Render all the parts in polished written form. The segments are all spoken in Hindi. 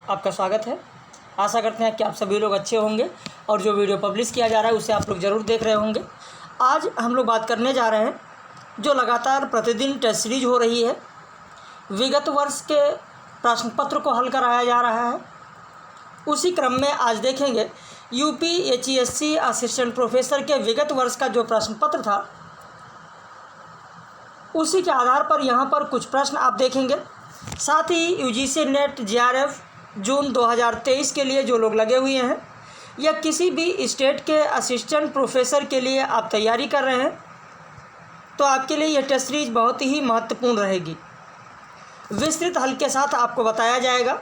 आपका स्वागत है। आशा करते हैं कि आप सभी लोग अच्छे होंगे और जो वीडियो पब्लिश किया जा रहा है उसे आप लोग ज़रूर देख रहे होंगे। आज हम लोग बात करने जा रहे हैं जो लगातार प्रतिदिन टेस्ट सीरीज हो रही है, विगत वर्ष के प्रश्न पत्र को हल कराया जा रहा है। उसी क्रम में आज देखेंगे यूपीएचईएससी असिस्टेंट प्रोफेसर के विगत वर्ष का जो प्रश्न पत्र था उसी के आधार पर यहाँ पर कुछ प्रश्न आप देखेंगे। साथ ही यूजीसी नेट जेआरएफ जून 2023 के लिए जो लोग लगे हुए हैं या किसी भी स्टेट के असिस्टेंट प्रोफेसर के लिए आप तैयारी कर रहे हैं तो आपके लिए यह टेस्ट सीरीज बहुत ही महत्वपूर्ण रहेगी। विस्तृत हल के साथ आपको बताया जाएगा।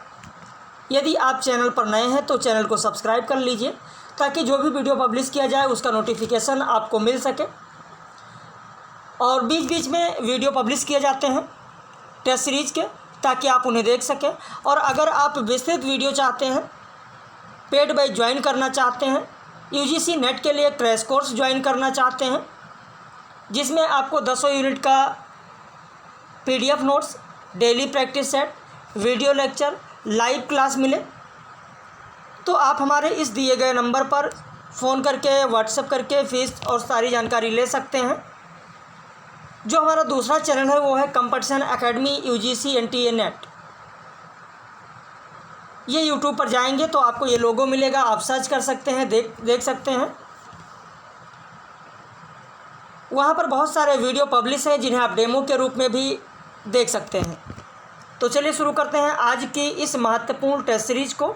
यदि आप चैनल पर नए हैं तो चैनल को सब्सक्राइब कर लीजिए ताकि जो भी वीडियो पब्लिश किया जाए उसका नोटिफिकेशन आपको मिल सके। और बीच बीच में वीडियो पब्लिश किए जाते हैं टेस्ट सीरीज के ताकि आप उन्हें देख सकें। और अगर आप विस्तृत वीडियो चाहते हैं, पेड बैच ज्वाइन करना चाहते हैं, यूजीसी नेट के लिए क्रैश कोर्स ज्वाइन करना चाहते हैं जिसमें आपको 10 यूनिट का PDF notes, daily practice set, video lecture, live class मिले, तो आप हमारे इस दिए गए नंबर पर फ़ोन करके, व्हाट्सएप करके फीस और सारी जानकारी ले सकते हैं। जो हमारा दूसरा चैनल है वो है competition academy UGC NTA net. ये यूट्यूब पर जाएंगे तो आपको ये लोगो मिलेगा, आप सर्च कर सकते हैं, देख सकते हैं। वहाँ पर बहुत सारे वीडियो पब्लिश हैं जिन्हें आप डेमो के रूप में भी देख सकते हैं। तो चलिए शुरू करते हैं आज की इस महत्वपूर्ण टेस्ट सीरीज को।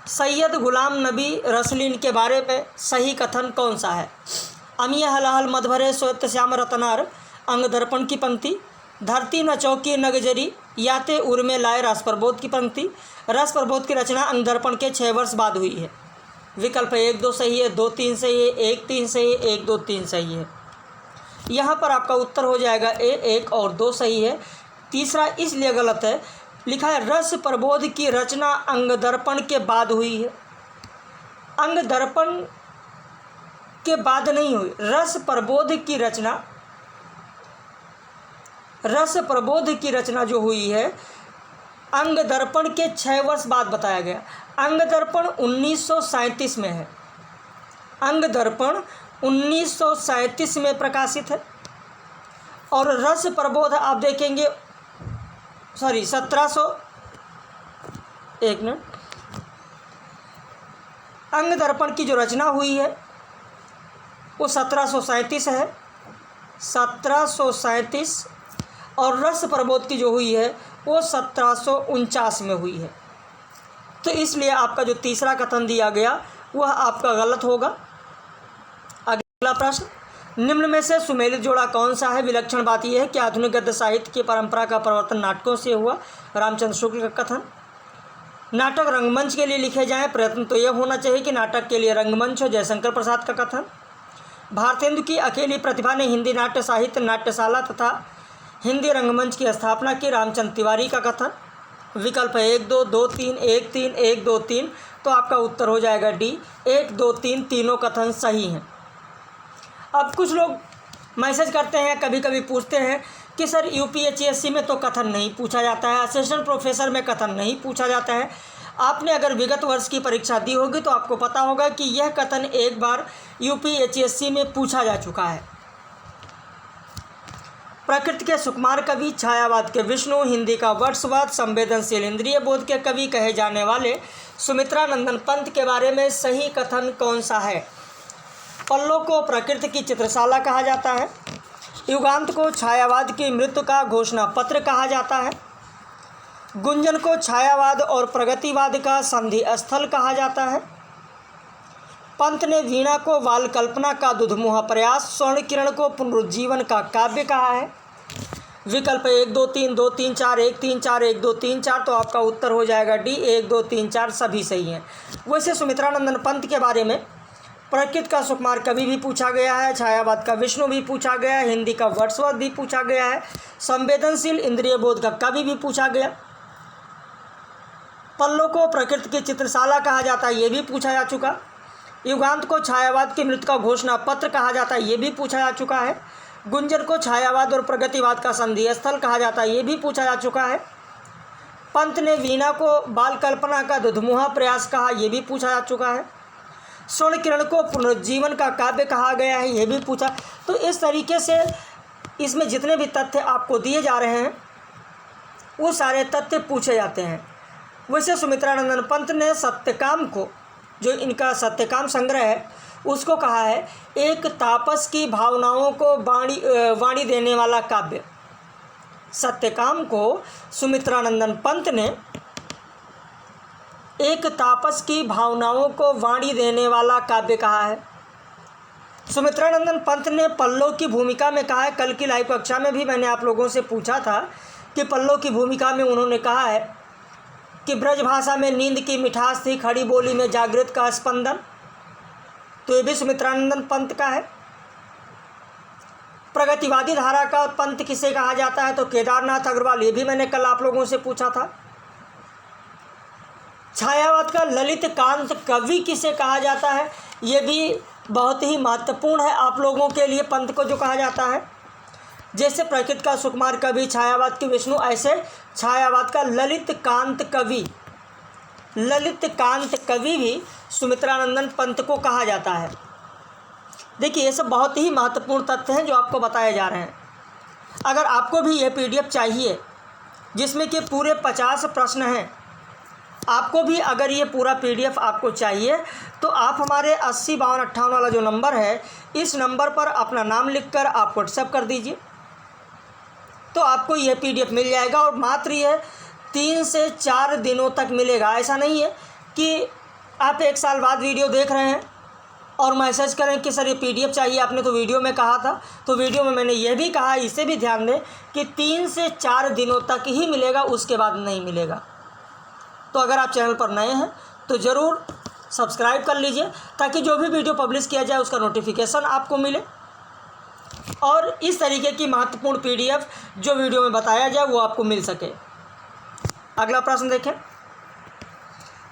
सैयद गुलाम नबी रसलिन के बारे में सही कथन कौन सा है? अमिया हलाहल मधभरे श्वेत श्याम रतनार अंग दर्पण की पंक्ति, धरती न चौकी नगजरी याते उर्मे लाए रस प्रबोध की पंक्ति। रस प्रबोध की रचना अंग दर्पण के 6 वर्ष बाद हुई है। विकल्प 1 2 सही है, 2 3 सही है, 1 3 सही है, 1 2 3 सही है। यहाँ पर आपका उत्तर हो जाएगा ए, 1 और 2 सही है। तीसरा इसलिए गलत है, लिखा है रस प्रबोध की रचना अंग दर्पण के बाद हुई है। अंग दर्पण के बाद नहीं हुई, रस प्रबोध की रचना जो हुई है अंग दर्पण के 6 वर्ष बाद बताया गया। अंग दर्पण 1937 में है। अंग दर्पण 1937 में प्रकाशित है और रस प्रबोध आप देखेंगे 1700 एक मिनट। अंग दर्पण की जो रचना हुई है वो 1737 है, 1737, और रस प्रबोध की जो हुई है वो 1749 में हुई है। तो इसलिए आपका जो तीसरा कथन दिया गया वह आपका गलत होगा। अगला प्रश्न, निम्न में से सुमेलित जोड़ा कौन सा है? विलक्षण बात यह है कि आधुनिक गद्य साहित्य की परंपरा का परिवर्तन नाटकों से हुआ। रामचंद्र शुक्ल का कथन। नाटक रंगमंच के लिए लिखे जाएं, प्रयत्न तो यह होना चाहिए कि नाटक के लिए रंगमंच हो। जयशंकर प्रसाद का कथन। भारतेंदु की अकेली प्रतिभा ने हिंदी नाट्य साहित्य नाट्यशाला तथा हिंदी रंगमंच की स्थापना की। रामचंद्र तिवारी का कथन। विकल्प 1 2 2 3 1 3 1 2 3, तो आपका उत्तर हो जाएगा डी, 1 2 3 तीनों कथन सही हैं। अब कुछ लोग मैसेज करते हैं, कभी कभी पूछते हैं कि सर यूपीएचईएससी में तो कथन नहीं पूछा जाता है, असिस्टेंट प्रोफेसर में कथन नहीं पूछा जाता है। आपने अगर विगत वर्ष की परीक्षा दी होगी तो आपको पता होगा कि यह कथन एक बार यूपीएचईएससी में पूछा जा चुका है। प्रकृति के सुकुमार कवि, छायावाद के विष्णु, हिंदी का वर्ड्सवर्थ, संवेदनशील इंद्रिय बोध के कवि कहे जाने वाले सुमित्रा नंदन पंत के बारे में सही कथन कौन सा है? पल्लो को प्रकृति की चित्रशाला कहा जाता है। युगांत को छायावाद की मृत्यु का घोषणा पत्र कहा जाता है। गुंजन को छायावाद और प्रगतिवाद का संधि स्थल कहा जाता है। पंत ने वीणा को बाल कल्पना का दुधमुहा प्रयास, स्वर्ण किरण को पुनरुज्जीवन का काव्य कहा है। विकल्प 1 2 3 2 3 4 1 3 4 1 2 3 4, तो आपका उत्तर हो जाएगा डी, 1 2 3 4 सभी सही हैं। वैसे सुमित्रानंदन पंत के बारे में प्रकृति का सुकुमार कवि भी पूछा गया है, छायावाद का विष्णु भी पूछा गया है, हिंदी का वर्ड्सवर्थ भी पूछा गया है, संवेदनशील इंद्रिय बोध का कवि भी पूछा गया। पल्लो को प्रकृति की चित्रशाला कहा जाता है, ये भी पूछा जा चुका। युगांत को छायावाद की मृत्यु का घोषणा पत्र कहा जाता है, ये भी पूछा जा चुका है। गुंजन को छायावाद और प्रगतिवाद का संधि स्थल कहा जाता है, ये भी पूछा जा चुका है। पंत ने वीणा को बाल कल्पना का दुधमुहा प्रयास कहा, ये भी पूछा जा चुका है। स्वर्ण किरण को पुनरुज्जीवन का काव्य कहा गया है, ये भी पूछा। तो इस तरीके से इसमें जितने भी तथ्य आपको दिए जा रहे हैं वो सारे तथ्य पूछे जाते हैं। वैसे सुमित्रानंदन पंत ने सत्यकाम को, जो इनका सत्यकाम संग्रह है, उसको कहा है एक तापस की भावनाओं को वाणी देने वाला काव्य। सत्यकाम को सुमित्रानंदन पंत ने एक तापस की भावनाओं को वाणी देने वाला काव्य कहा है। सुमित्रानंदन पंत ने पल्लव की भूमिका में कहा है, कल की लाइव कक्षा में भी मैंने आप लोगों से पूछा था कि पल्लव की भूमिका में उन्होंने कहा है कि ब्रज भाषा में नींद की मिठास थी, खड़ी बोली में जागृत का स्पंदन। तो ये भी सुमित्रानंदन पंत का है। प्रगतिवादी धारा का पंत किसे कहा जाता है, तो केदारनाथ अग्रवाल, ये भी मैंने कल आप लोगों से पूछा था। छायावाद का ललित कांत कवि किसे कहा जाता है, ये भी बहुत ही महत्वपूर्ण है आप लोगों के लिए। पंत को जो कहा जाता है, जैसे प्रकृति का सुकुमार कवि, छायावाद के विष्णु, ऐसे छायावाद का ललित कांत कवि भी सुमित्रानंदन पंत को कहा जाता है। देखिए, ये सब बहुत ही महत्वपूर्ण तथ्य हैं जो आपको बताए जा रहे हैं। अगर आपको भी ये पीडीएफ चाहिए जिसमें कि पूरे 50 प्रश्न हैं, आपको भी अगर ये पूरा पीडीएफ आपको चाहिए तो आप हमारे 805258 वाला जो नंबर है, इस नंबर पर अपना नाम लिखकर आप व्हाट्सएप कर दीजिए, तो आपको यह पीडीएफ मिल जाएगा। और मात्र ये 3 से 4 दिनों तक मिलेगा। ऐसा नहीं है कि आप 1 साल बाद वीडियो देख रहे हैं और मैसेज करें कि सर ये पीडीएफ चाहिए, आपने तो वीडियो में कहा था। तो वीडियो में मैंने ये भी कहा, इसे भी ध्यान दें कि 3 से 4 दिनों तक ही मिलेगा, उसके बाद नहीं मिलेगा। तो अगर आप चैनल पर नए हैं तो ज़रूर सब्सक्राइब कर लीजिए, ताकि जो भी वीडियो पब्लिश किया जाए उसका नोटिफिकेशन आपको मिले और इस तरीके की महत्वपूर्ण पीडीएफ जो वीडियो में बताया जाए वो आपको मिल सके। अगला प्रश्न देखें,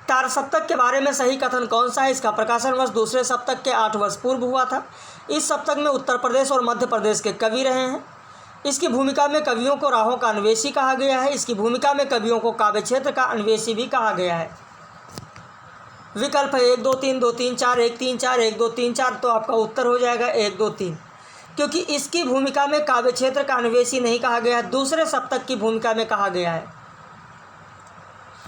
तार सप्तक के बारे में सही कथन कौन सा है। इसका प्रकाशन वर्ष दूसरे सप्तक के 8 वर्ष पूर्व हुआ था। इस सप्तक में उत्तर प्रदेश और मध्य प्रदेश के कवि रहे हैं। इसकी भूमिका में कवियों को राहों का अन्वेषी कहा गया है। इसकी भूमिका में कवियों को काव्य क्षेत्र का अन्वेषी भी कहा गया है। विकल्प है 1 2 3 2 3 4 1 3 4 1 2 3 4। तो आपका उत्तर हो जाएगा 1 2 3, क्योंकि इसकी भूमिका में काव्य क्षेत्र का अन्वेषी नहीं कहा गया है, दूसरे सप्तक की भूमिका में कहा गया है।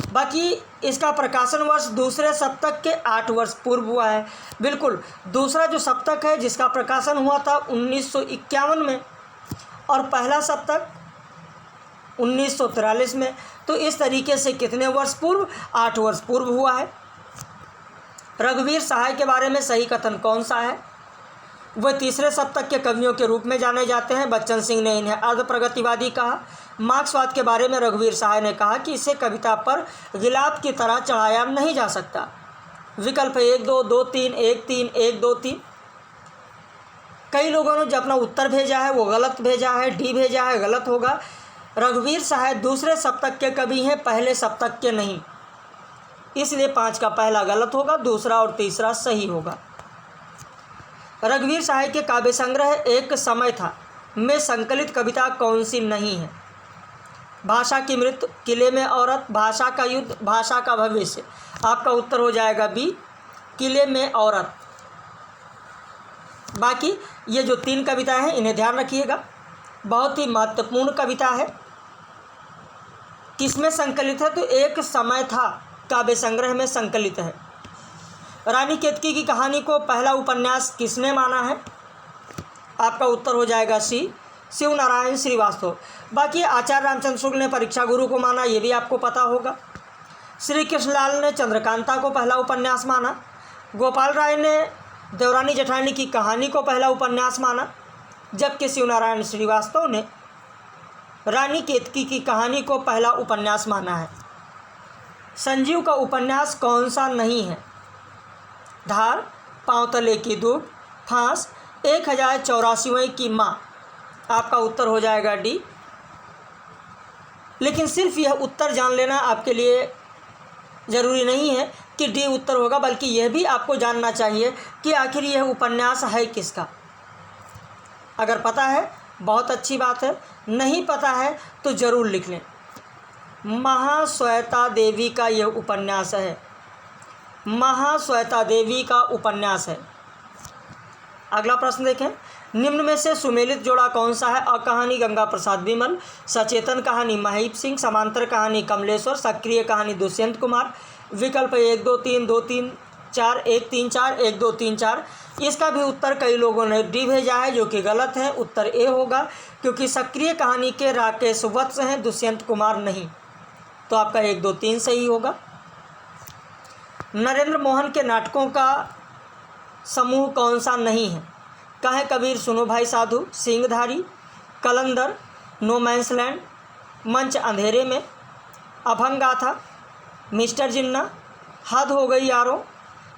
बाकी इसका प्रकाशन वर्ष दूसरे सप्तक के 8 वर्ष पूर्व हुआ है। बिल्कुल, दूसरा जो सप्तक है जिसका प्रकाशन हुआ था 1951 में और पहला सप्तक 1943 में। तो इस तरीके से कितने वर्ष पूर्व, 8 वर्ष पूर्व हुआ है। रघुवीर सहाय के बारे में सही कथन कौन सा है। वह तीसरे सप्तक के कवियों के रूप में जाने जाते हैं। बच्चन सिंह ने इन्हें अर्ध प्रगतिवादी कहा। मार्क्सवाद के बारे में रघुवीर सहाय ने कहा कि इसे कविता पर गिलाफ की तरह चढ़ाया नहीं जा सकता। विकल्प 1 2 2 3 1 3 1 2 3। कई लोगों ने जो अपना उत्तर भेजा है वो गलत भेजा है, डी भेजा है, गलत होगा। रघुवीर सहाय दूसरे सप्तक के कवि हैं, पहले सप्तक के नहीं, इसलिए 5 का पहला गलत होगा, दूसरा और तीसरा सही होगा। रघुवीर सहाय के काव्य संग्रह एक समय था में संकलित कविता कौन सी नहीं है। भाषा की मृत्यु, किले में औरत, भाषा का युद्ध, भाषा का भविष्य। आपका उत्तर हो जाएगा बी, किले में औरत। बाकी ये जो 3 कविताएं हैं इन्हें ध्यान रखिएगा, बहुत ही महत्वपूर्ण कविता है। किसमें संकलित है, तो एक समय था काव्य संग्रह में संकलित है। रानी केतकी की कहानी को पहला उपन्यास किसने माना है। आपका उत्तर हो जाएगा सी, शिव नारायण श्रीवास्तव। बाकी आचार्य रामचंद्र शुक्ल ने परीक्षा गुरु को माना, ये भी आपको पता होगा। श्री कृष्णलाल ने चंद्रकांता को पहला उपन्यास माना। गोपाल राय ने देवरानी जेठानी की कहानी को पहला उपन्यास माना, जबकि शिवनारायण श्रीवास्तव ने रानी केतकी की कहानी को पहला उपन्यास माना है। संजीव का उपन्यास कौन सा नहीं है। धार, पाँव तले की धूप, फांस, 1084वें की माँ। आपका उत्तर हो जाएगा डी। लेकिन सिर्फ यह उत्तर जान लेना आपके लिए ज़रूरी नहीं है कि डी उत्तर होगा, बल्कि यह भी आपको जानना चाहिए कि आखिर यह उपन्यास है किसका। अगर पता है बहुत अच्छी बात है, नहीं पता है तो ज़रूर लिख लें। महाश्वेता देवी का यह उपन्यास है। महाश्वेता देवी का उपन्यास है। अगला प्रश्न देखें, निम्न में से सुमेलित जोड़ा कौन सा है? अ कहानी गंगा प्रसाद विमल, सचेतन कहानी महीप सिंह, समांतर कहानी कमलेश्वर, सक्रिय कहानी दुष्यंत कुमार। विकल्प 1 2 3 2 3 4 1 3 4 1 2 3 4। इसका भी उत्तर कई लोगों ने डी भेजा है, जो कि गलत है। उत्तर ए होगा, क्योंकि सक्रिय कहानी के राकेश वत्स हैं, दुष्यंत कुमार नहीं। तो आपका 1 2 3 सही होगा। नरेंद्र मोहन के नाटकों का समूह कौन सा नहीं है? कहे कबीर, सुनो भाई साधु, सिंहधारी, कलंदर, नो मैंस लैंड, मंच अंधेरे में, अभंग गाथा, मिस्टर जिन्ना, हद हो गई यारों,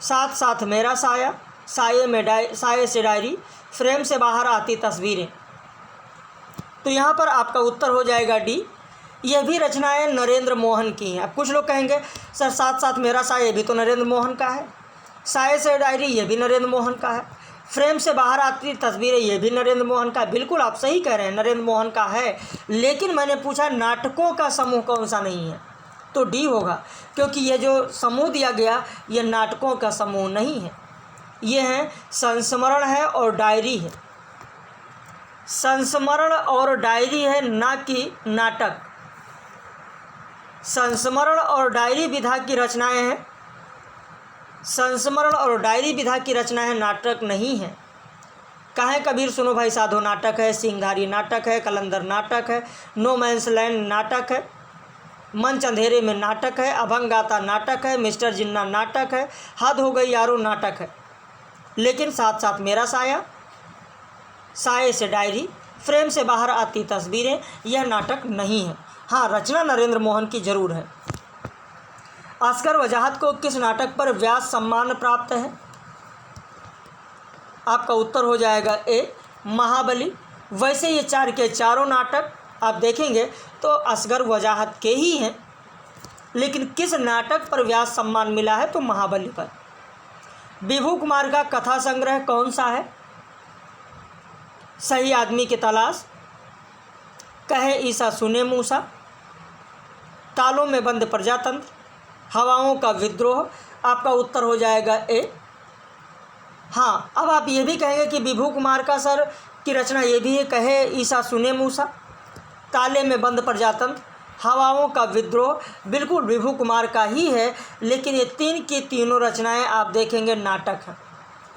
साथ साथ मेरा साया, साये से डायरी, फ्रेम से बाहर आती तस्वीरें। तो यहाँ पर आपका उत्तर हो जाएगा डी। यह भी रचनाएं नरेंद्र मोहन की हैं। अब कुछ लोग कहेंगे सर साथ साथ मेरा साया ये भी तो नरेंद्र मोहन का है, साये से डायरी ये भी नरेंद्र मोहन का है, फ्रेम से बाहर आती तस्वीरें ये भी नरेंद्र मोहन का है। बिल्कुल आप सही कह रहे हैं, नरेंद्र मोहन का है। लेकिन मैंने पूछा नाटकों का समूह कौन सा नहीं है, तो डी होगा, क्योंकि ये जो समूह दिया गया ये नाटकों का समूह नहीं है। ये है संस्मरण है और डायरी है। संस्मरण और डायरी है, ना कि नाटक। संस्मरण और डायरी विधा की रचनाएं हैं। संस्मरण और डायरी विधा की रचनाएं नाटक नहीं है। कहे कबीर, सुनो भाई साधो नाटक है, सिंहधारी नाटक है, कलंदर नाटक है, नो मैंस लैंड नाटक है, मंच अंधेरे में नाटक है, अभंग गाथा नाटक है, मिस्टर जिन्ना नाटक है, हद हो गई यारो नाटक है। लेकिन साथ साथ मेरा साया, साये से डायरी, फ्रेम से बाहर आती तस्वीरें यह नाटक नहीं है। हाँ, रचना नरेंद्र मोहन की जरूर है। अस्कर वजाहत को किस नाटक पर व्यास सम्मान प्राप्त है? आपका उत्तर हो जाएगा ए, महाबली। वैसे ये चार के चारों नाटक आप देखेंगे तो असगर वजाहत के ही हैं, लेकिन किस नाटक पर व्यास सम्मान मिला है? तो महाबली पर। विभू कुमार का कथा संग्रह कौन सा है? सही आदमी की तलाश, कहे ईसा सुने मूसा, तालों में बंद प्रजातंत्र, हवाओं का विद्रोह। आपका उत्तर हो जाएगा ए। हाँ, अब आप ये भी कहेंगे कि विभू कुमार का सर की रचना ये भी है, कहे ईसा सुने मूसा, ताले में बंद प्रजातंत्र, हवाओं का विद्रोह। बिल्कुल विभू कुमार का ही है, लेकिन ये तीन की तीनों रचनाएं आप देखेंगे नाटक हैं।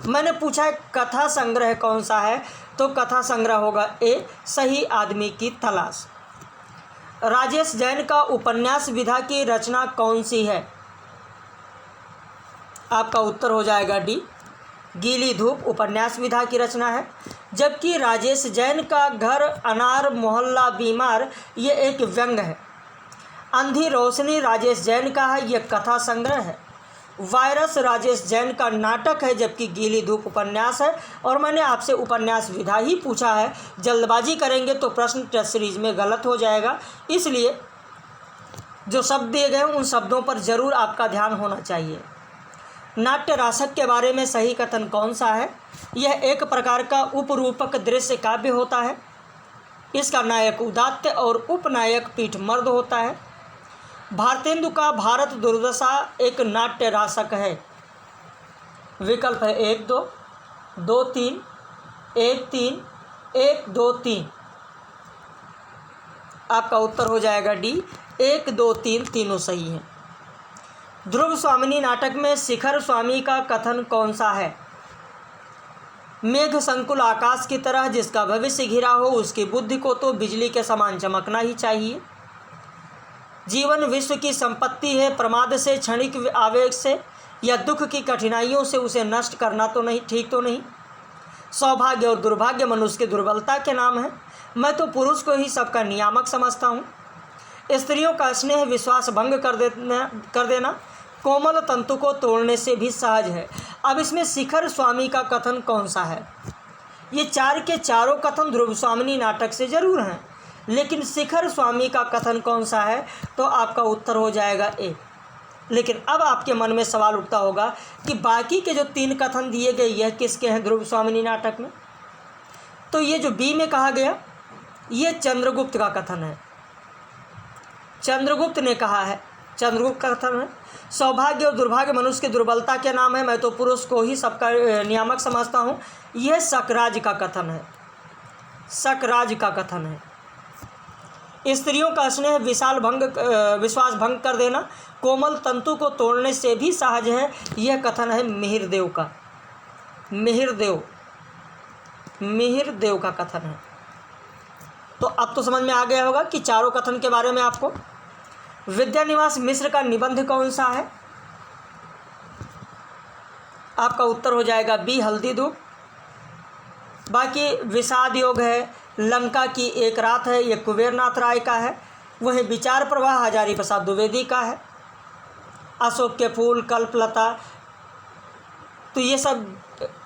मैंने पूछा है कथा संग्रह कौन सा है, तो कथा संग्रह होगा ए, सही आदमी की तलाश। राजेश जैन का उपन्यास विधा की रचना कौन सी है? आपका उत्तर हो जाएगा डी, गीली धूप उपन्यास विधा की रचना है। जबकि राजेश जैन का घर अनार मोहल्ला बीमार ये एक व्यंग है। अंधी रोशनी राजेश जैन का है, यह कथा संग्रह है। वायरस राजेश जैन का नाटक है, जबकि गीली धूप उपन्यास है। और मैंने आपसे उपन्यास विधा ही पूछा है, जल्दबाजी करेंगे तो प्रश्न टेस्ट सीरीज में गलत हो जाएगा। इसलिए जो शब्द दिए गए उन शब्दों पर जरूर आपका ध्यान होना चाहिए। नाट्य रासक के बारे में सही कथन कौन सा है? यह एक प्रकार का उपरूपक दृश्य काव्य होता है। इसका नायक उदात्त और उपनायक पीठ मर्द होता है। भारतेंदु का भारत दुर्दशा एक नाट्य रासक है। विकल्प है 1 2 2 3 1 3 1 2 3। आपका उत्तर हो जाएगा डी, 1 2 3 तीनों सही हैं। ध्रुव स्वामिनी नाटक में शिखर स्वामी का कथन कौन सा है? मेघ संकुल आकाश की तरह जिसका भविष्य घिरा हो, उसकी बुद्धि को तो बिजली के समान चमकना ही चाहिए। जीवन विश्व की संपत्ति है, प्रमाद से, क्षणिक आवेग से या दुख की कठिनाइयों से उसे नष्ट करना तो नहीं, ठीक तो नहीं। सौभाग्य और दुर्भाग्य मनुष्य की दुर्बलता के नाम है। मैं तो पुरुष को ही सबका नियामक समझता हूँ। स्त्रियों का स्नेह विश्वास भंग कर देना कोमल तंतु को तोड़ने से भी सहज है। अब इसमें शिखर स्वामी का कथन कौन सा है? ये चार के चारों कथन ध्रुव स्वामिनी नाटक से जरूर हैं, लेकिन शिखर स्वामी का कथन कौन सा है? तो आपका उत्तर हो जाएगा ए। लेकिन अब आपके मन में सवाल उठता होगा कि बाकी के जो 3 कथन दिए गए यह किसके हैं ध्रुव स्वामिनी नाटक में? तो ये जो बी में कहा गया ये चंद्रगुप्त का कथन है। चंद्रगुप्त ने कहा है। चंद्रगुप्त का कथन है। सौभाग्य और दुर्भाग्य मनुष्य की दुर्बलता के नाम है, मैं तो पुरुष को ही सबका नियामक समझता हूँ। यह शकराज का कथन है। शकराज का कथन है। स्त्रियों का स्नेह विश्वास भंग कर देना कोमल तंतु को तोड़ने से भी सहज है, यह कथन है मिहिरदेव का। मिहिरदेव का कथन है। तो अब तो समझ में आ गया होगा कि चारों कथन के बारे में आपको। विद्यानिवास मिश्र का निबंध कौन सा है? आपका उत्तर हो जाएगा बी, हल्दी दूब। बाकी विषाद योग है, लंका की एक रात है, ये कुबेरनाथ राय का है। वहीं विचार प्रवाह हजारी प्रसाद द्विवेदी का है। अशोक के फूल, कल्पलता, तो ये सब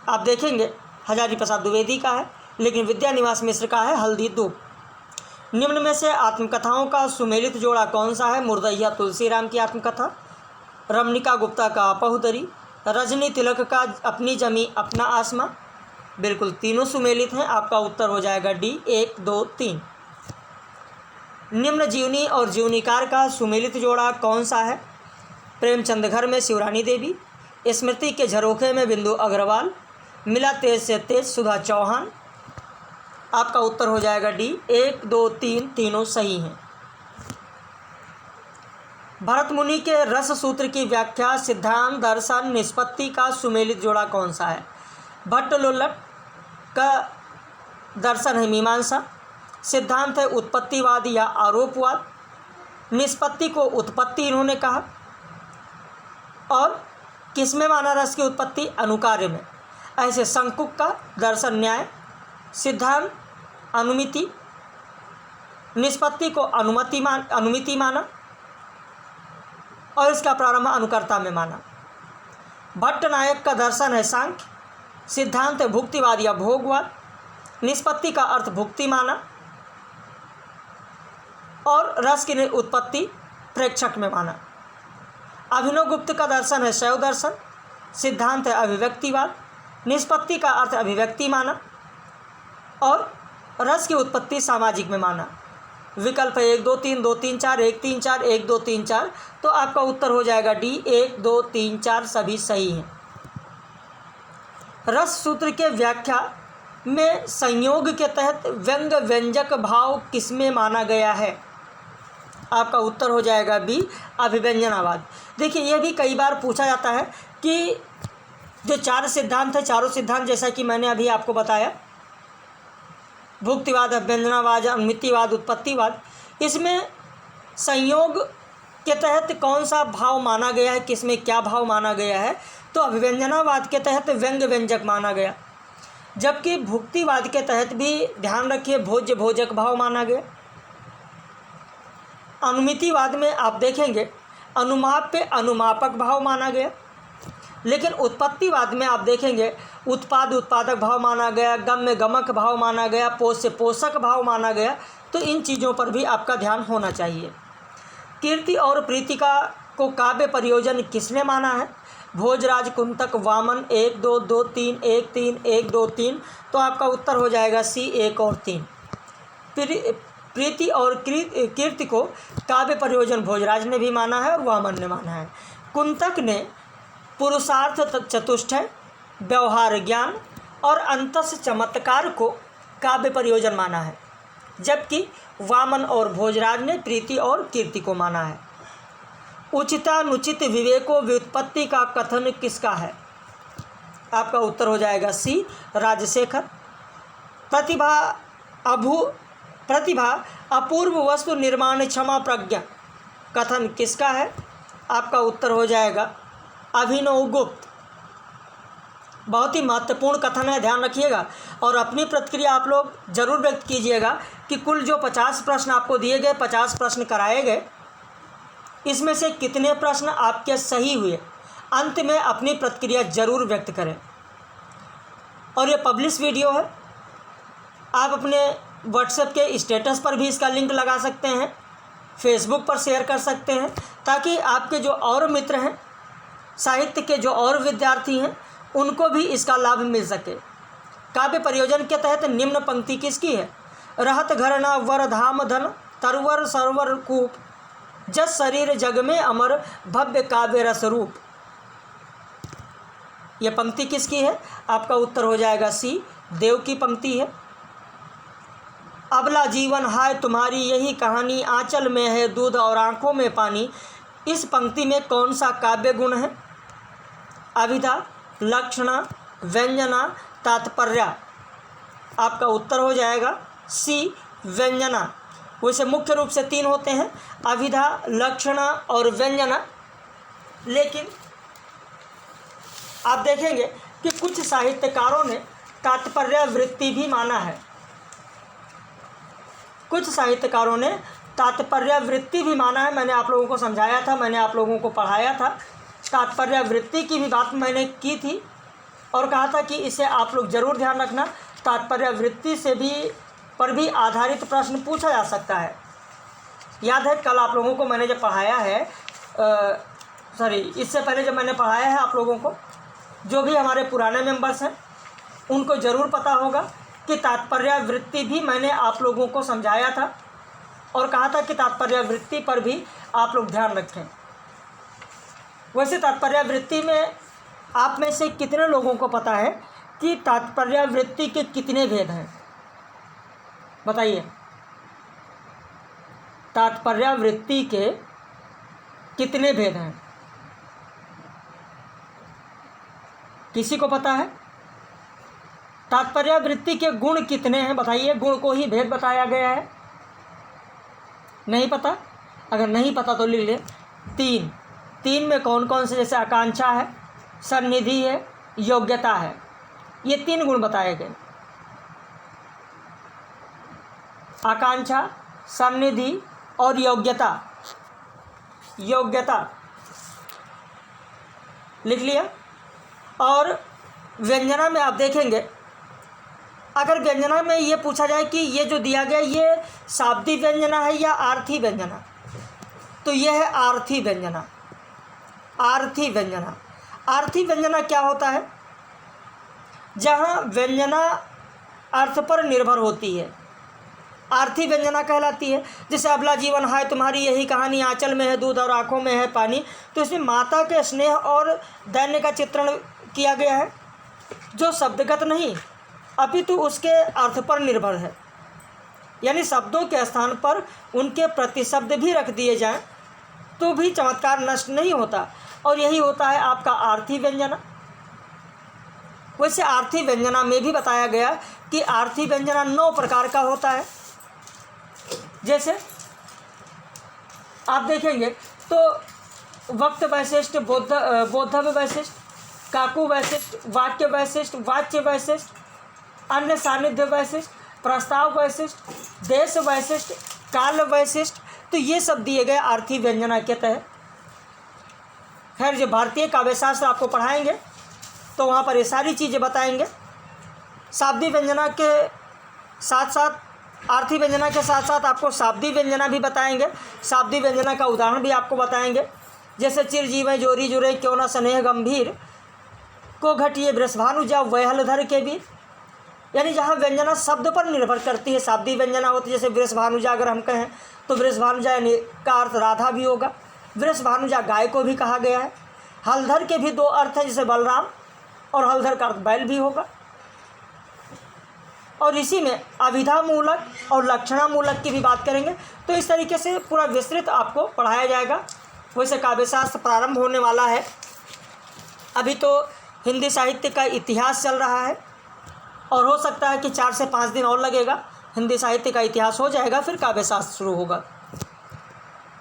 आप देखेंगे हजारी प्रसाद द्विवेदी का है, लेकिन विद्यानिवास मिश्र का है हल्दी दूब। निम्न में से आत्मकथाओं का सुमेलित जोड़ा कौन सा है? मुर्दैया तुलसीराम की आत्मकथा, रमणिका गुप्ता का पहुदरी, रजनी तिलक का अपनी जमी अपना आसमां। बिल्कुल तीनों सुमेलित हैं। आपका उत्तर हो जाएगा डी, 1, 2, 3। निम्न जीवनी और जीवनीकार का सुमेलित जोड़ा कौन सा है? प्रेमचंद घर में शिवरानी देवी, स्मृति के झरोखे में बिंदु अग्रवाल, मिला तेज से तेज सुधा चौहान। आपका उत्तर हो जाएगा डी, 1, 2, 3, तीनों सही हैं। भरत मुनि के रस सूत्र की व्याख्या सिद्धांत दर्शन निष्पत्ति का सुमेलित जोड़ा कौन सा है? भट्टलोल्लट का दर्शन है मीमांसा, सिद्धांत है उत्पत्तिवाद या आरोपवाद, निष्पत्ति को उत्पत्ति इन्होंने कहा। और किसमें माना रस की उत्पत्ति? अनुकार्य में। ऐसे शंकुक का दर्शन न्याय, सिद्धांत अनुमिति, निष्पत्ति को अनुमिति माना और इसका प्रारंभ अनुकर्ता में माना। भट्टनायक का दर्शन है सांख्य, सिद्धांत है भुक्तिवाद या भोगवाद, निष्पत्ति का अर्थ भुक्ति माना और रस की उत्पत्ति प्रेक्षक में माना। अभिनव गुप्त का दर्शन है शैव दर्शन, सिद्धांत है अभिव्यक्तिवाद, निष्पत्ति का अर्थ अभिव्यक्ति माना और रस की उत्पत्ति सामाजिक में माना। विकल्प है 1, 2, 3, 2, 3, 4, 1, 3, 4, 1, 2, 3, 4। तो आपका उत्तर हो जाएगा डी, 1, 2, 3, 4 सभी सही हैं। रस सूत्र के व्याख्या में संयोग के तहत व्यंग व्यंजक भाव किसमें माना गया है? आपका उत्तर हो जाएगा बी, अभिव्यंजनावाद। देखिए यह भी कई बार पूछा जाता है कि जो चार सिद्धांत है, चारों सिद्धांत जैसा कि मैंने अभी आपको बताया, भुक्तिवाद, अभिव्यंजनावाद, अनुमितिवाद, उत्पत्तिवाद, इसमें संयोग के तहत कौन सा भाव माना गया है, किसमें क्या भाव माना गया है? तो अभिव्यंजनावाद के तहत व्यंग व्यंजक माना गया, जबकि भुक्तिवाद के तहत भी ध्यान रखिए भोज्य भोजक भाव माना गया। अनुमितिवाद में आप देखेंगे अनुमाप पे अनुमापक भाव माना गया, लेकिन उत्पत्तिवाद में आप देखेंगे उत्पाद उत्पादक भाव माना गया, गम में गमक भाव माना गया, पोष से पोषक भाव माना गया। तो इन चीज़ों पर भी आपका ध्यान होना चाहिए। कीर्ति और प्रीतिका को काव्य परियोजन किसने माना है? भोजराज, कुंतक, वामन। 1, 2, 2, 3, 1, 3, 1, 2, 3। तो आपका उत्तर हो जाएगा सी, 1 और 3। प्रीति और कीर्ति को काव्य परियोजन भोजराज ने भी माना है और वामन ने माना है। कुंतक ने पुरुषार्थ चतुष्टय, व्यवहार ज्ञान और अंतस चमत्कार को काव्य परियोजन माना है, जबकि वामन और भोजराज ने प्रीति और कीर्ति को माना है। उचितानुचित विवेको व्युत्पत्ति का कथन किसका है? आपका उत्तर हो जाएगा सी, राजशेखर। प्रतिभा अपूर्व वस्तु निर्माण क्षमा प्रज्ञा कथन किसका है? आपका उत्तर हो जाएगा अभिनव गुप्त। बहुत ही महत्वपूर्ण कथन है, ध्यान रखिएगा और अपनी प्रतिक्रिया आप लोग जरूर व्यक्त कीजिएगा कि कुल जो 50 प्रश्न आपको दिए गए, 50 प्रश्न कराए गए, इसमें से कितने प्रश्न आपके सही हुए। अंत में अपनी प्रतिक्रिया जरूर व्यक्त करें। और ये पब्लिश वीडियो है, आप अपने व्हाट्सएप के स्टेटस पर भी इसका लिंक लगा सकते हैं, फेसबुक पर शेयर कर सकते हैं, ताकि आपके जो और मित्र हैं, साहित्य के जो और विद्यार्थी हैं, उनको भी इसका लाभ मिल सके। काव्य परियोजन के तहत निम्न पंक्ति किसकी है? रहत घर न वर धाम धन, तरवर सरवर कूप, जस शरीर जग में अमर भव्य काव्य रस रूप। यह पंक्ति किसकी है? आपका उत्तर हो जाएगा सी, देव की पंक्ति है। अबला जीवन हाय तुम्हारी यही कहानी, आंचल में है दूध और आंखों में पानी। इस पंक्ति में कौन सा काव्य गुण है? अभिधा, लक्षणा, व्यंजना, तात्पर्य। आपका उत्तर हो जाएगा सी, व्यंजना। वैसे मुख्य रूप से 3 होते हैं, अभिधा, लक्षणा और व्यंजना। लेकिन आप देखेंगे कि कुछ साहित्यकारों ने तात्पर्य वृत्ति भी माना है। कुछ साहित्यकारों ने तात्पर्य वृत्ति भी माना है। मैंने आप लोगों को समझाया था, मैंने आप लोगों को पढ़ाया था। तात्पर्य वृत्ति की भी बात मैंने की थी और कहा था कि इसे आप लोग ज़रूर ध्यान रखना। तात्पर्य वृत्ति से भी पर भी आधारित प्रश्न पूछा जा सकता है। याद है कल आप लोगों को मैंने जब पढ़ाया है, इससे पहले जब मैंने पढ़ाया है आप लोगों को, जो भी हमारे पुराने मेंबर्स हैं उनको ज़रूर पता होगा कि तात्पर्य वृत्ति भी मैंने आप लोगों को समझाया था और कहा था कि तात्पर्य वृत्ति पर भी आप लोग ध्यान रखें। वैसे तात्पर्य वृत्ति में आप में से कितने लोगों को पता है कि तात्पर्य वृत्ति के कितने भेद हैं? बताइए। तात्पर्य वृत्ति के कितने भेद हैं? किसी को पता है? तात्पर्य वृत्ति के गुण कितने हैं? बताइए। गुण को ही भेद बताया गया है। नहीं पता? अगर नहीं पता तो लिख ले। 3 में कौन कौन से? जैसे आकांक्षा है, सन्निधि है, योग्यता है। ये 3 गुण बताए गए। आकांक्षा, सन्निधि और योग्यता। योग्यता लिख लिया। और व्यंजना में आप देखेंगे, अगर व्यंजना में ये पूछा जाए कि ये जो दिया गया ये शाब्दिक व्यंजना है या आर्थी व्यंजना, तो यह है आर्थी व्यंजना। आर्थी व्यंजना। आर्थी व्यंजना क्या होता है? जहाँ व्यंजना अर्थ पर निर्भर होती है, आर्थी व्यंजना कहलाती है। जैसे अबला जीवन हाय तुम्हारी यही कहानी, आंचल में है दूध और आंखों में है पानी। तो इसमें माता के स्नेह और दैन्य का चित्रण किया गया है, जो शब्दगत नहीं अपितु उसके अर्थ पर निर्भर है। यानी शब्दों के स्थान पर उनके प्रतिशब्द भी रख दिए जाएं तो भी चमत्कार नष्ट नहीं होता, और यही होता है आपका आर्थी व्यंजना। वैसे आर्थी व्यंजना में भी बताया गया कि आर्थी व्यंजना 9 प्रकार का होता है। जैसे आप देखेंगे तो वक्त वैशिष्ट, बोधव्य वैशिष्ट, काकु वैशिष्ट, वाक्य वैशिष्ट, वाच्य वैशिष्ट, अन्य सानिध्य वैशिष्ट, प्रस्ताव वैशिष्ट, देश वैशिष्ट, काल वैशिष्ट। तो ये सब दिए गए आर्थी व्यंजना के तहत। खैर जो भारतीय काव्यशास्त्र आपको पढ़ाएंगे तो वहाँ पर ये सारी चीज़ें बताएंगे। शाब्दिक व्यंजना के साथ साथ, आर्थी व्यंजना के साथ साथ आपको शाब्दिक व्यंजना भी बताएंगे। शाब्दिक व्यंजना का उदाहरण भी आपको बताएंगे। जैसे चिरजीवें जोरी जुरे क्यों न स्नेह गंभीर, को घटिए वृषभानुजा वहलधर के भी। यानी जहाँ व्यंजना शब्द पर निर्भर करती है शाब्दिक व्यंजना होती है। जैसे वृषभानुजा अगर हम कहें तो वृषभानुजा का अर्थ राधा भी होगा। वृषभानुजा गाय को भी कहा गया है। हलधर के भी 2 अर्थ हैं, जैसे बलराम, और हलधर का अर्थ बैल भी होगा। और इसी में अभिधा मूलक और लक्षणा मूलक की भी बात करेंगे। तो इस तरीके से पूरा विस्तृत आपको पढ़ाया जाएगा। वैसे काव्यशास्त्र प्रारंभ होने वाला है। अभी तो हिंदी साहित्य का इतिहास चल रहा है और हो सकता है कि 4 से 5 दिन और लगेगा, हिंदी साहित्य का इतिहास हो जाएगा, फिर काव्यशास्त्र शुरू होगा।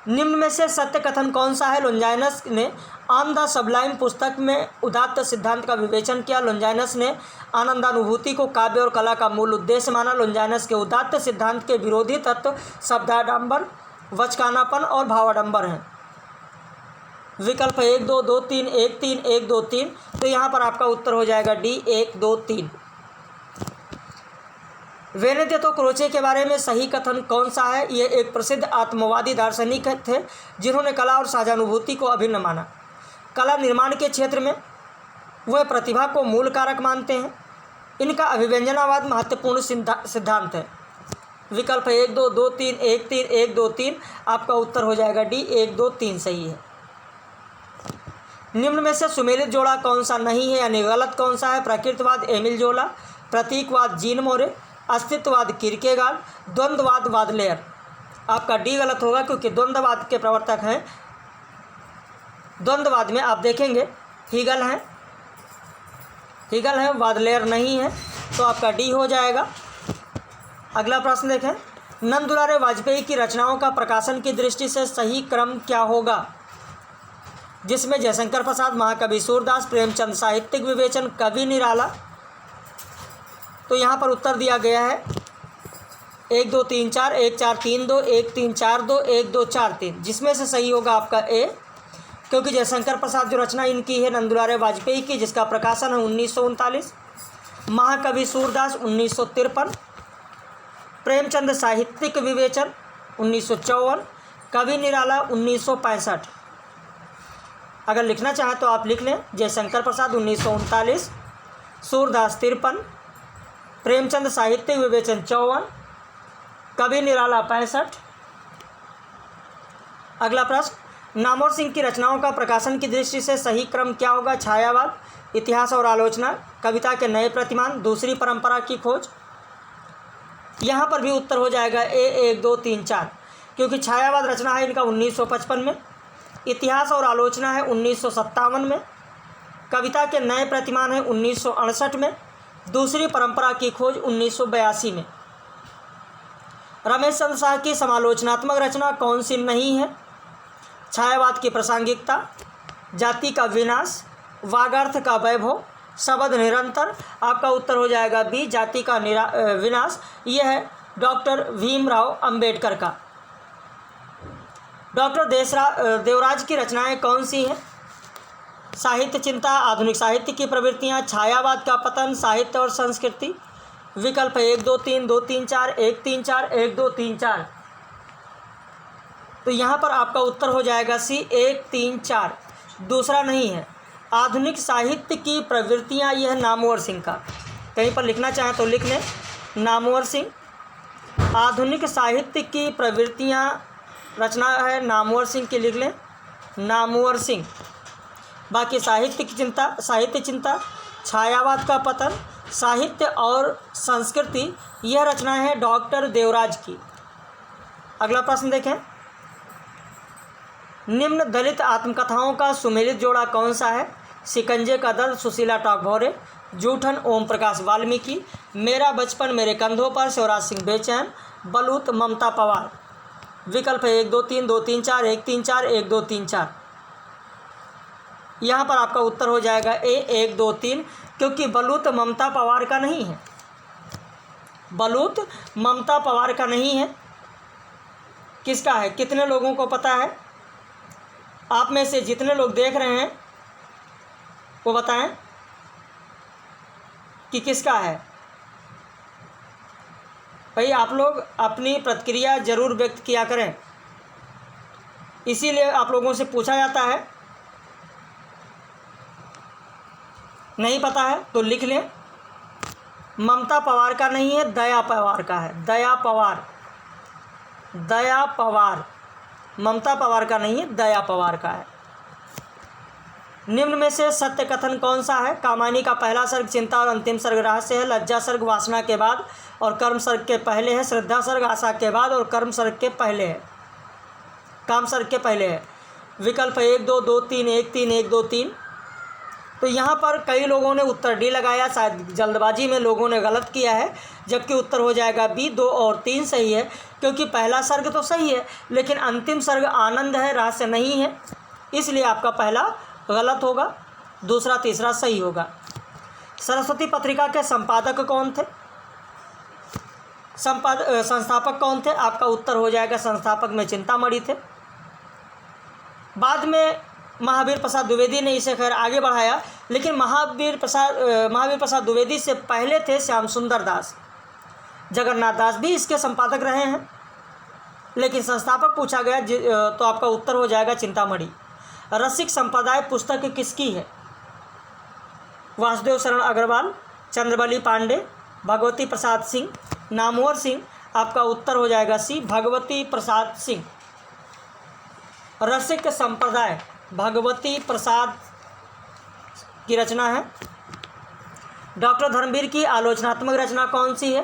निम्न में से सत्य कथन कौन सा है? लॉन्जाइनस ने ऑन द सबलाइम पुस्तक में उदात्त सिद्धांत का विवेचन किया। लॉन्जाइनस ने आनंदानुभूति को काव्य और कला का मूल उद्देश्य माना। लॉन्जाइनस के उदात्त सिद्धांत के विरोधी तत्व शब्दाडंबर, वचकानापन और भावाडंबर हैं। विकल्प 1 2 2 3 1 3 1 2 3। तो यहाँ पर आपका उत्तर हो जाएगा डी 1 2 3। वेनेदितो क्रोचे के बारे में सही कथन कौन सा है? ये एक प्रसिद्ध आत्मवादी दार्शनिक थे जिन्होंने कला और साझानुभूति को अभिन्न माना। कला निर्माण के क्षेत्र में वह प्रतिभा को मूल कारक मानते हैं। इनका अभिव्यंजनावाद महत्वपूर्ण सिद्धांत है। विकल्प है 1 2 2 3 1 3 1 2 3। आपका उत्तर हो जाएगा डी 1 2 3 सही है। निम्न में से सुमेलित जोड़ा कौन सा नहीं है यानी गलत कौन सा है? प्रकृतिवाद एमिल जोला, प्रतीकवाद जीन मोरे, अस्तित्ववाद किरकेगार्ड, द्वंद्ववाद वादलेयर। आपका डी गलत होगा क्योंकि द्वंद्ववाद के प्रवर्तक हैं, द्वंद्ववाद में आप देखेंगे हीगल हैं, हीगल है, वादलेयर नहीं है, तो आपका डी हो जाएगा। अगला प्रश्न देखें, नंद दुलारे वाजपेयी की रचनाओं का प्रकाशन की दृष्टि से सही क्रम क्या होगा? जिसमें जयशंकर प्रसाद, महाकवि सूरदास, प्रेमचंद साहित्यिक विवेचन, कवि निराला। तो यहाँ पर उत्तर दिया गया है 1 2 3 4, 1 4 3 2, 1 3 4 2, 1 2 4 3, जिसमें से सही होगा आपका ए, क्योंकि जयशंकर प्रसाद जो रचना इनकी है नंद दुलारे वाजपेयी की, जिसका प्रकाशन है 1939, महाकवि सूरदास 1953, प्रेमचंद साहित्यिक विवेचन 1954, कवि निराला 1965। अगर लिखना चाहें तो आप लिख लें, जयशंकर प्रसाद 1939, सूरदास 53, प्रेमचंद साहित्यिक विवेचन 54, कवि निराला 65। अगला प्रश्न, नामवर सिंह की रचनाओं का प्रकाशन की दृष्टि से सही क्रम क्या होगा? छायावाद, इतिहास और आलोचना, कविता के नए प्रतिमान, दूसरी परंपरा की खोज। यहाँ पर भी उत्तर हो जाएगा ए 1 2 3 4, क्योंकि छायावाद रचना है इनका 1955 में, इतिहास और आलोचना है 1957 में, कविता के नए प्रतिमान है 1968 में, दूसरी परंपरा की खोज 1982 में। रमेश चंद्र शाह की समालोचनात्मक रचना कौन सी नहीं है? छायावाद की प्रासंगिकता, जाति का विनाश, वागार्थ का वैभव, शब्द निरंतर। आपका उत्तर हो जाएगा बी, जाति का विनाश। यह है डॉक्टर भीमराव अंबेडकर का। डॉक्टर देवराज की रचनाएं कौन सी हैं? साहित्य चिंता, आधुनिक साहित्य की प्रवृत्तियां, छायावाद का पतन, साहित्य और संस्कृति। विकल्प 1 2 3 2 3 4, 1 3 4, 1 2 3 4। तो यहाँ पर आपका उत्तर हो जाएगा सी 1 3 4, दूसरा नहीं है। आधुनिक साहित्य की प्रवृत्तियाँ, यह नामवर सिंह का। कहीं पर लिखना चाहें तो लिख लें, नामवर सिंह। आधुनिक साहित्य की प्रवृत्तियाँ रचना है नामवर सिंह की, लिख लें नामवर सिंह। बाकी साहित्य चिंता, छायावाद का पतन, साहित्य और संस्कृति, यह रचना है डॉक्टर देवराज की। अगला प्रश्न देखें, निम्न दलित आत्मकथाओं का सुमेलित जोड़ा कौन सा है? शिकंजे का दर्द, सुशीला टैगोर, जूठन ओम प्रकाश वाल्मीकि, मेरा बचपन मेरे कंधों पर, शिवराज सिंह बेचैन, बलूत ममता पवार। विकल्प 1 2 3 2 3 4, 1 3 4, 1 2 3 4। यहाँ पर आपका उत्तर हो जाएगा ए 1 2 3, क्योंकि बलूत ममता पवार का नहीं है। बलूत ममता पवार का नहीं है, किसका है? कितने लोगों को पता है? आप में से जितने लोग देख रहे हैं वो बताएं कि किसका है। भाई आप लोग अपनी प्रतिक्रिया जरूर व्यक्त किया करें, इसीलिए आप लोगों से पूछा जाता है। नहीं पता है तो लिख लें, ममता पवार का नहीं है, दया पवार का है। दया पवार, ममता पवार का नहीं है, दया पवार का है। निम्न में से सत्य कथन कौन सा है? कामायनी का पहला सर्ग चिंता और अंतिम सर्ग रहस्य है, लज्जा सर्ग वासना के बाद और कर्म सर्ग के पहले है, श्रद्धा सर्ग आशा के बाद और कर्म सर्ग के पहले है, काम सर्ग के पहले है। विकल्प 1 2 2 3 1 3 1 2 3। तो यहाँ पर कई लोगों ने उत्तर डी लगाया, शायद जल्दबाजी में लोगों ने गलत किया है, जबकि उत्तर हो जाएगा बी 2 और 3 सही है, क्योंकि पहला सर्ग तो सही है लेकिन अंतिम सर्ग आनंद है, रहस्य नहीं है, इसलिए आपका पहला गलत होगा, दूसरा तीसरा सही होगा। सरस्वती पत्रिका के संपादक कौन थे? संस्थापक कौन थे? आपका उत्तर हो जाएगा संस्थापक में चिंतामणि थे। बाद में महावीर प्रसाद द्विवेदी ने इसे खैर आगे बढ़ाया, लेकिन महावीर प्रसाद द्विवेदी से पहले थे श्याम सुंदर दास। जगन्नाथ दास भी इसके संपादक रहे हैं, लेकिन संस्थापक पूछा गया तो आपका उत्तर हो जाएगा चिंतामणि। रसिक संप्रदाय पुस्तक किसकी है? वासुदेव शरण अग्रवाल, चंद्रबली पांडे, भगवती प्रसाद सिंह, नामवर सिंह, आपका उत्तर हो जाएगा सी, भगवती प्रसाद सिंह। रसिक संप्रदाय भगवती प्रसाद की रचना है। डॉक्टर धर्मवीर की आलोचनात्मक रचना कौन सी है?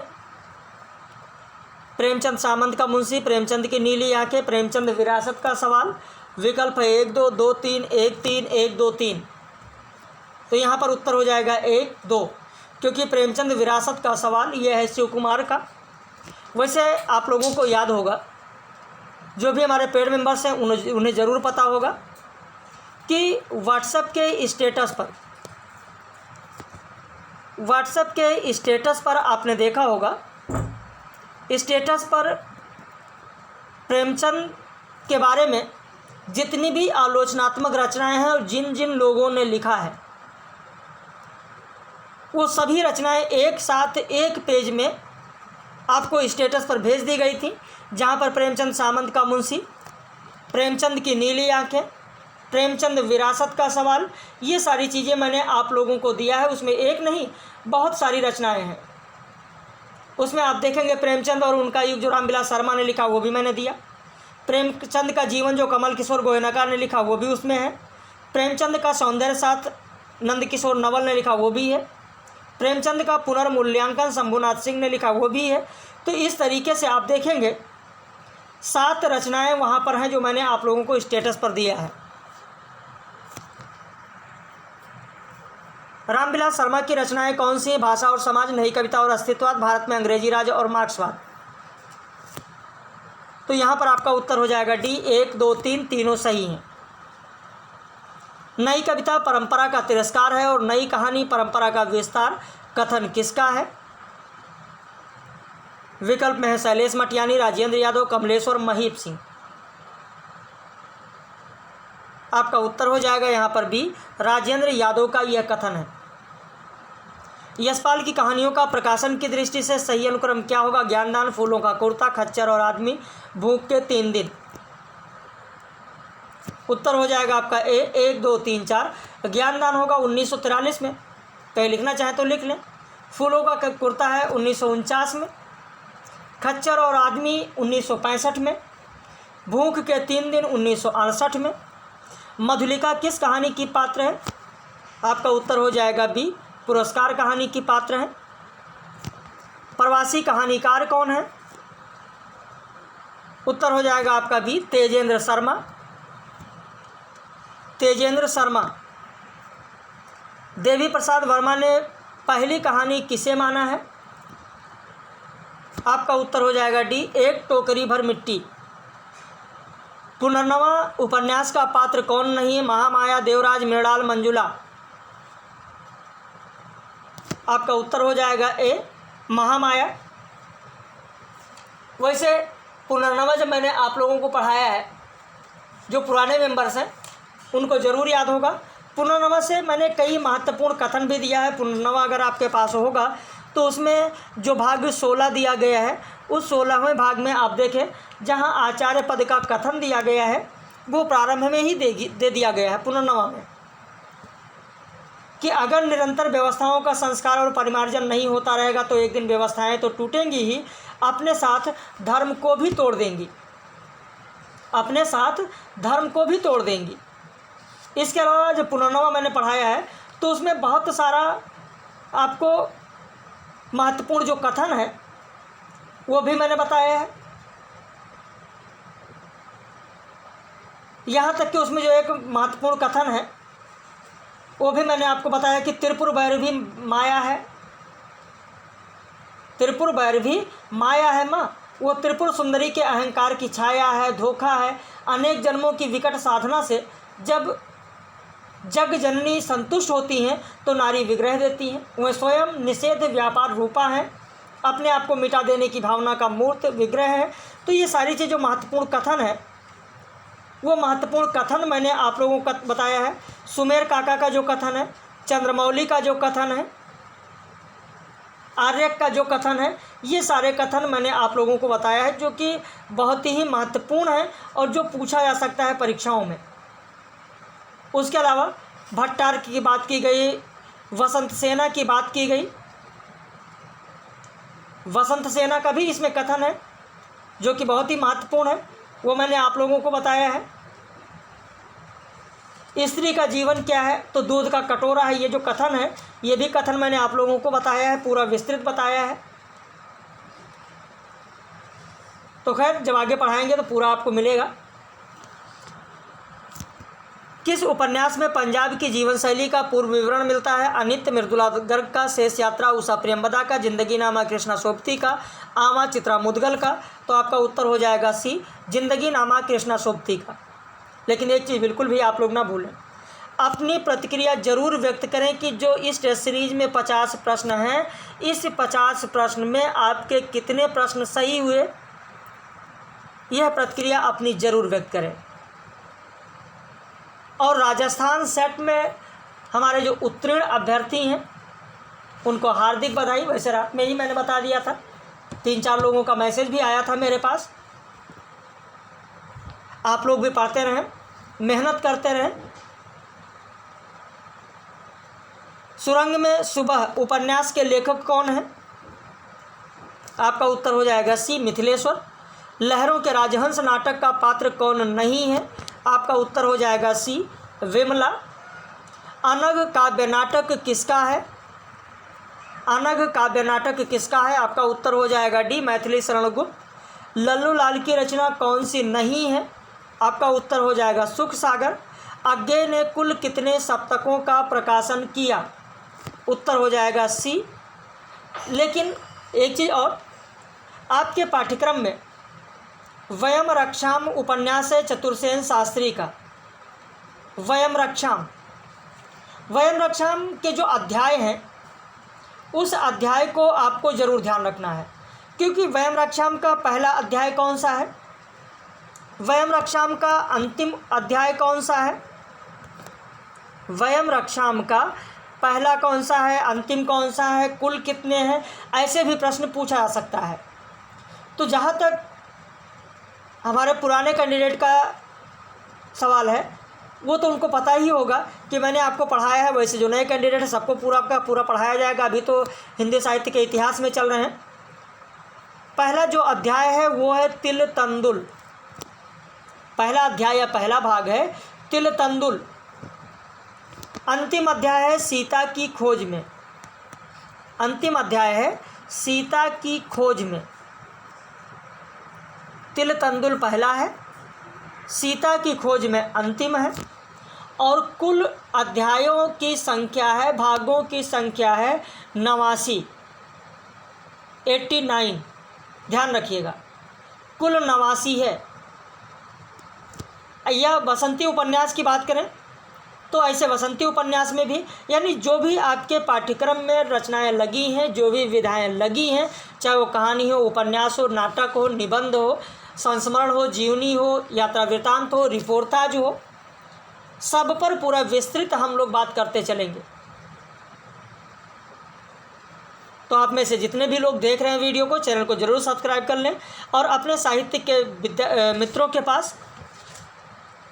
प्रेमचंद सामंत का मुंशी, प्रेमचंद की नीली आंखें, प्रेमचंद विरासत का सवाल। विकल्प है 1 2 2 3 1 3 1 2 3। तो यहाँ पर उत्तर हो जाएगा 1 2, क्योंकि प्रेमचंद विरासत का सवाल यह है शिव कुमार का। वैसे आप लोगों को याद होगा, जो भी हमारे पेड मेंबर्स हैं उन्हें ज़रूर पता होगा कि व्हाट्सएप के स्टेटस पर आपने देखा होगा, स्टेटस पर प्रेमचंद के बारे में जितनी भी आलोचनात्मक रचनाएं हैं और जिन जिन लोगों ने लिखा है, वो सभी रचनाएं एक साथ एक पेज में आपको स्टेटस पर भेज दी गई थी, जहां पर प्रेमचंद सामंत का मुंशी, प्रेमचंद की नीली आंखें, प्रेमचंद विरासत का सवाल, ये सारी चीज़ें मैंने आप लोगों को दिया है। उसमें एक नहीं बहुत सारी रचनाएं हैं। उसमें आप देखेंगे प्रेमचंद और उनका युग जो रामविलास शर्मा ने लिखा वो भी मैंने दिया। प्रेमचंद का जीवन जो कमल किशोर गोयनकार ने लिखा वो भी उसमें है। प्रेमचंद का सौंदर्य साथ नंद किशोर नवल ने लिखा वो भी है। प्रेमचंद का पुनर्मूल्यांकन शंभुनाथ सिंह ने लिखा वो भी है। तो इस तरीके से आप देखेंगे 7 रचनाएं वहाँ पर हैं जो मैंने आप लोगों को स्टेटस पर दिया है। रामविलास शर्मा की रचनाएं कौन सी हैं? भाषा और समाज, नई कविता और अस्तित्ववाद, भारत में अंग्रेजी राज और मार्क्सवाद। तो यहाँ पर आपका उत्तर हो जाएगा डी, 1 2 3 तीनों सही हैं। नई कविता परंपरा का तिरस्कार है और नई कहानी परंपरा का विस्तार। कथन किसका है? विकल्प में है शैलेश मटियानी, राजेंद्र यादव, कमलेश्वर, महीप सिंह। आपका उत्तर हो जाएगा यहाँ पर बी, राजेंद्र यादव का यह कथन है। यशपाल की कहानियों का प्रकाशन की दृष्टि से सही अनुक्रम क्या होगा? ज्ञानदान, फूलों का कुर्ता, खच्चर और आदमी, भूख के 3 दिन। उत्तर हो जाएगा आपका ए, 1 2 3 4। ज्ञानदान होगा 1943 में, कहीं लिखना चाहें तो लिख लें। फूलों का कुर्ता है 1949 में, खच्चर और आदमी 1965 में, भूख के 3 दिन 1968 में। मधुलिका किस कहानी की पात्र है? आपका उत्तर हो जाएगा बी, पुरस्कार कहानी की पात्र है। प्रवासी कहानीकार कौन है? उत्तर हो जाएगा आपका बी, तेजेंद्र शर्मा। तेजेंद्र शर्मा। देवी प्रसाद वर्मा ने पहली कहानी किसे माना है? आपका उत्तर हो जाएगा डी, 1 टोकरी भर मिट्टी। पुनर्नवा उपन्यास का पात्र कौन नहीं है? महामाया, देवराज, मृणाल, मंजुला। आपका उत्तर हो जाएगा ए, महामाया। वैसे पुनर्नवा जब मैंने आप लोगों को पढ़ाया है, जो पुराने मेंबर्स हैं उनको ज़रूर याद होगा। पुनर्नवा से मैंने कई महत्वपूर्ण कथन भी दिया है। पुनर्नवा अगर आपके पास होगा तो उसमें जो भाग 16 दिया गया है, उस 16वें भाग में आप देखें जहां आचार्य पद का कथन दिया गया है वो प्रारंभ में ही दे दिया गया है पुनर्नवा में, कि अगर निरंतर व्यवस्थाओं का संस्कार और परिमार्जन नहीं होता रहेगा तो एक दिन व्यवस्थाएं तो टूटेंगी ही, अपने साथ धर्म को भी तोड़ देंगी, अपने साथ धर्म को भी तोड़ देंगी। इसके अलावा जो पुनर्नवा मैंने पढ़ाया है तो उसमें बहुत सारा आपको महत्वपूर्ण जो कथन है वो भी मैंने बताया है। यहाँ तक कि उसमें जो एक महत्वपूर्ण कथन है वो भी मैंने आपको बताया कि त्रिपुर भैरवी माया है, त्रिपुर भैरवी माया है माँ। वो त्रिपुर सुंदरी के अहंकार की छाया है, धोखा है। अनेक जन्मों की विकट साधना से जब जग जननी संतुष्ट होती हैं तो नारी विग्रह देती हैं। वह स्वयं निषेध व्यापार रूपा है, अपने आप को मिटा देने की भावना का मूर्त विग्रह है। तो ये सारी चीज़ जो महत्वपूर्ण कथन है वो महत्वपूर्ण कथन मैंने आप लोगों को बताया है। सुमेर काका का जो कथन है, चंद्रमौली का जो कथन है, आर्यक का जो कथन है, ये सारे कथन मैंने आप लोगों को बताया है, जो कि बहुत ही महत्वपूर्ण है और जो पूछा जा सकता है परीक्षाओं में। उसके अलावा भट्टार्क की बात की गई, वसंत सेना की बात की गई, वसंत सेना का भी इसमें कथन है जो कि बहुत ही महत्वपूर्ण है, वो मैंने आप लोगों को बताया है। स्त्री का जीवन क्या है, तो दूध का कटोरा है। ये जो कथन है, ये भी कथन मैंने आप लोगों को बताया है, पूरा विस्तृत बताया है। तो खैर जब आगे पढ़ाएंगे तो पूरा आपको मिलेगा। किस उपन्यास में पंजाब की जीवन शैली का पूर्व विवरण मिलता है? अनित्य मृदुला गर्ग का, शेष यात्रा उषा प्रियंवदा का, जिंदगी नामा कृष्णा सोबती का, आमा चित्रा मुदगल का। तो आपका उत्तर हो जाएगा सी, जिंदगी नामा कृष्णा सोबती का। लेकिन एक चीज़ बिल्कुल भी आप लोग ना भूलें, अपनी प्रतिक्रिया जरूर व्यक्त करें कि जो इस टेस्ट सीरीज में 50 प्रश्न हैं, इस 50 प्रश्न में आपके कितने प्रश्न सही हुए, यह प्रतिक्रिया अपनी जरूर व्यक्त करें। और राजस्थान सेट में हमारे जो उत्तीर्ण अभ्यर्थी हैं उनको हार्दिक बधाई। वैसे रात में ही मैंने बता दिया था, 3-4 लोगों का मैसेज भी आया था मेरे पास। आप लोग भी पढ़ते रहें, मेहनत करते रहें। सुरंग में सुबह उपन्यास के लेखक कौन हैं? आपका उत्तर हो जाएगा सी, मिथिलेश्वर। लहरों के राजहंस नाटक का पात्र कौन नहीं है? आपका उत्तर हो जाएगा सी, विमला। अनग काव्य नाटक किसका है? अनग काव्य नाटक किसका है? आपका उत्तर हो जाएगा डी, मैथिली शरण गुप्त। लल्लू लाल की रचना कौन सी नहीं है? आपका उत्तर हो जाएगा सुख सागर। अज्ञे ने कुल कितने सप्तकों का प्रकाशन किया? उत्तर हो जाएगा सी। लेकिन एक चीज़ और, आपके पाठ्यक्रम में वयम रक्षाम उपन्यास है चतुर्सेन शास्त्री का। वयम रक्षाम के जो अध्याय हैं, उस अध्याय को आपको ज़रूर ध्यान रखना है, क्योंकि वयम रक्षाम का पहला अध्याय कौन सा है? वयम रक्षाम का अंतिम अध्याय कौन सा है? वयम रक्षाम का पहला कौन सा है, अंतिम कौन सा है, कुल कितने हैं? ऐसे भी प्रश्न पूछा जा सकता है। तो जहाँ तक हमारे पुराने कैंडिडेट का सवाल है, वो तो उनको पता ही होगा कि मैंने आपको पढ़ाया है। वैसे जो नए कैंडिडेट है सबको पूरा का पूरा पढ़ाया जाएगा। अभी तो हिंदी साहित्य के इतिहास में चल रहे हैं। पहला जो अध्याय है वो है तिल तंदुल। पहला अध्याय या पहला भाग है तिल तंदुल। अंतिम अध्याय है सीता की खोज में। अंतिम अध्याय है सीता की खोज में। तिल तंदुल पहला है, सीता की खोज में अंतिम है। और कुल अध्यायों की संख्या है, भागों की संख्या है 89, 89। ध्यान रखिएगा, कुल 89 है। यह बसंती उपन्यास की बात करें तो ऐसे बसंती उपन्यास में भी, यानी जो भी आपके पाठ्यक्रम में रचनाएं लगी हैं, जो भी विधाएं लगी हैं, चाहे वो कहानी हो, उपन्यास हो, नाटक हो, निबंध हो, संस्मरण हो, जीवनी हो, यात्रा वृत्तांत हो, रिपोर्टाज हो, सब पर पूरा विस्तृत हम लोग बात करते चलेंगे। तो आप में से जितने भी लोग देख रहे हैं वीडियो को, चैनल को जरूर सब्सक्राइब कर लें और अपने साहित्य के मित्रों के पास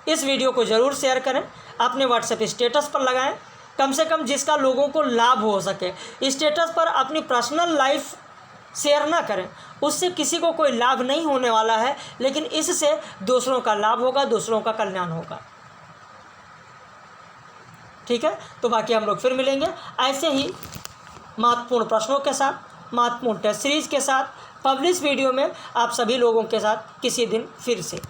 इस वीडियो को ज़रूर शेयर करें। अपने व्हाट्सएप स्टेटस पर लगाएं, कम से कम जिसका लोगों को लाभ हो सके। स्टेटस पर अपनी पर्सनल लाइफ शेयर ना करें, उससे किसी को कोई लाभ नहीं होने वाला है, लेकिन इससे दूसरों का लाभ होगा, दूसरों का कल्याण होगा। ठीक है, तो बाकी हम लोग फिर मिलेंगे ऐसे ही महत्वपूर्ण प्रश्नों के साथ, महत्वपूर्ण टेस्ट सीरीज के साथ, पब्लिश वीडियो में आप सभी लोगों के साथ किसी दिन फिर से।